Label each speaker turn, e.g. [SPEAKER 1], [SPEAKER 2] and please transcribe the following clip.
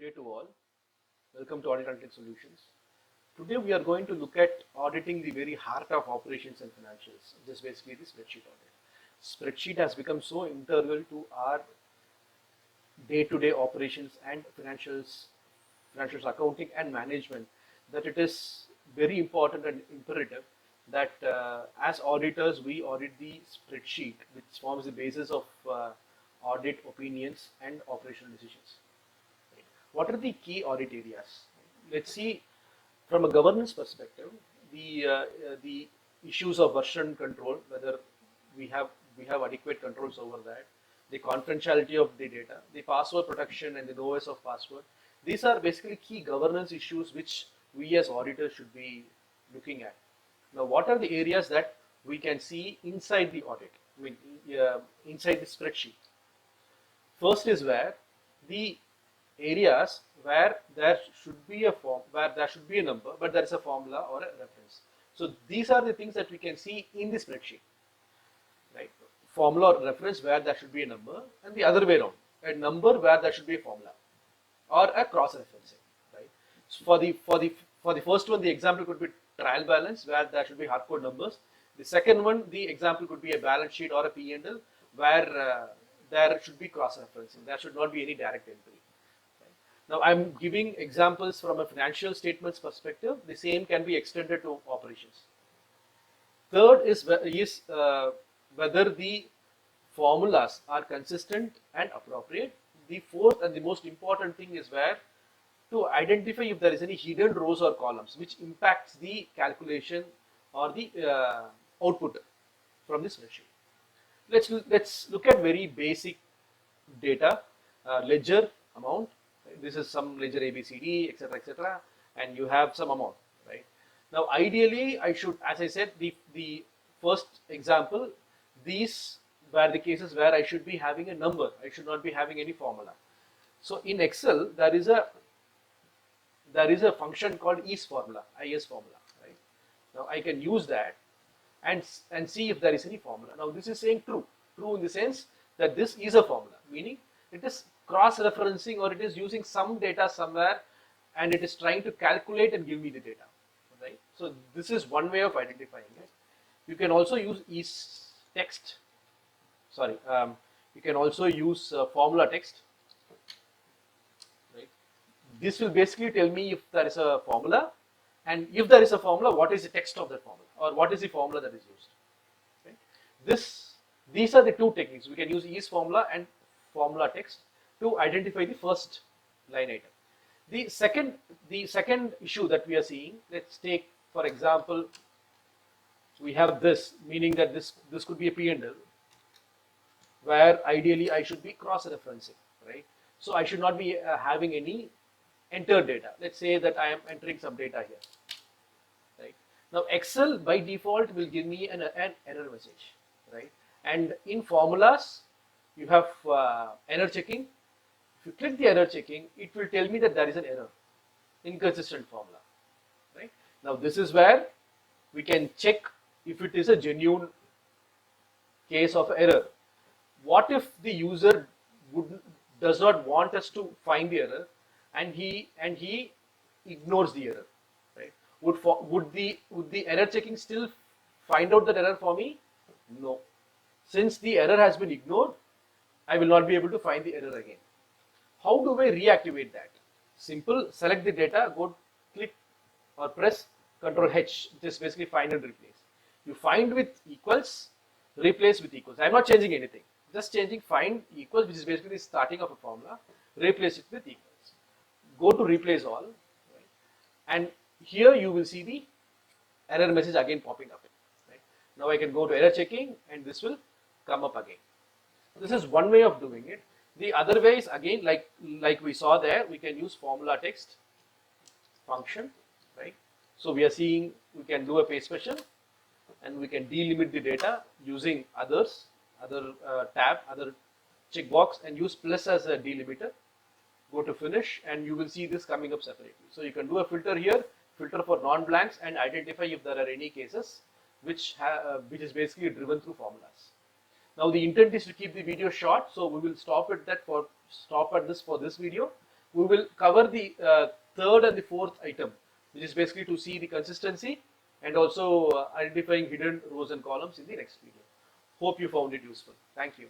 [SPEAKER 1] day to all. Welcome to Auditing Solutions. Today we are going to look at auditing the very heart of operations and financials, just basically the spreadsheet audit. Spreadsheet has become so integral to our day-to-day operations and financials accounting and management that it is very important and imperative that as auditors we audit the spreadsheet which forms the basis of audit opinions and operational decisions. Right. What are the key audit areas? Let's see from a governance perspective, the issues of version control, whether we have adequate controls over that, the confidentiality of the data, the password protection and the no-OS of password. These are basically key governance issues which we as auditors should be looking at. Now, what are the areas that we can see inside the audit? I mean, inside the spreadsheet. First is where the areas where there should be a form, where there should be a number, but there is a formula or a reference. So these are the things that we can see in the spreadsheet, right? Formula or reference where there should be a number, and the other way around, a number where there should be a formula or a cross-referencing, right? So for the first one, the example could be trial balance where there should be hardcode numbers. The second one, the example could be a balance sheet or a P&L where there should be cross-referencing. There should not be any direct entry. Now, I'm giving examples from a financial statements perspective. The same can be extended to operations. Third is whether the formulas are consistent and appropriate. The fourth and the most important thing is where to identify if there is any hidden rows or columns which impacts the calculation or the output from this spreadsheet. Let's look at very basic data, ledger amount. This is some ledger ABCD, etc., and you have some amount, right? Now, ideally, I should, as I said, the first example, these were the cases where I should be having a number. I should not be having any formula. So in Excel, there is a function called is formula, right? Now I can use that and see if there is any formula. Now this is saying true in the sense that this is a formula, meaning it is cross-referencing or it is using some data somewhere and it is trying to calculate and give me the data, right? So this is one way of identifying it. You can also use is text. Sorry, you can also use formula text. Right? This will basically tell me if there is a formula, and if there is a formula, what is the text of that formula, or what is the formula that is used. Right? These are the two techniques. We can use is formula and formula text to identify the first line item. The second issue that we are seeing, let's take for example, we have this, meaning that this could be a P&L where ideally I should be cross-referencing, right? So I should not be having any entered data. Let's say that I am entering some data here, right? Now Excel by default will give me an error message, right? And in formulas, you have error checking. If you click the error checking, it will tell me that there is an error, inconsistent formula, right? Now this is where we can check if it is a genuine case of error. What if the user does not want us to find the error and he ignores the error, right? Would the error checking still find out that error for me? No. Since the error has been ignored, I will not be able to find the error again. How do I reactivate that? Simple, select the data, go click or press Ctrl H, which is basically find and replace. You find with equals, replace with equals. I am not changing anything, just changing find equals, which is basically the starting of a formula, replace it with equals. Go to replace all, right? And here you will see the error message again popping up. Right? Now I can go to error checking and this will come up again. This is one way of doing it. The other way is again like we saw there, we can use formula text function, right? So we are seeing we can do a pay special and we can delimit the data using other tab, other checkbox, and use plus as a delimiter. Go to finish and you will see this coming up separately. So you can do a filter here, filter for non-blanks and identify if there are any cases which is basically driven through formulas. Now the intent is to keep the video short, so we will stop at this for this video. We will cover the third and the fourth item, which is basically to see the consistency and also identifying hidden rows and columns in the next video. Hope you found it useful. Thank you.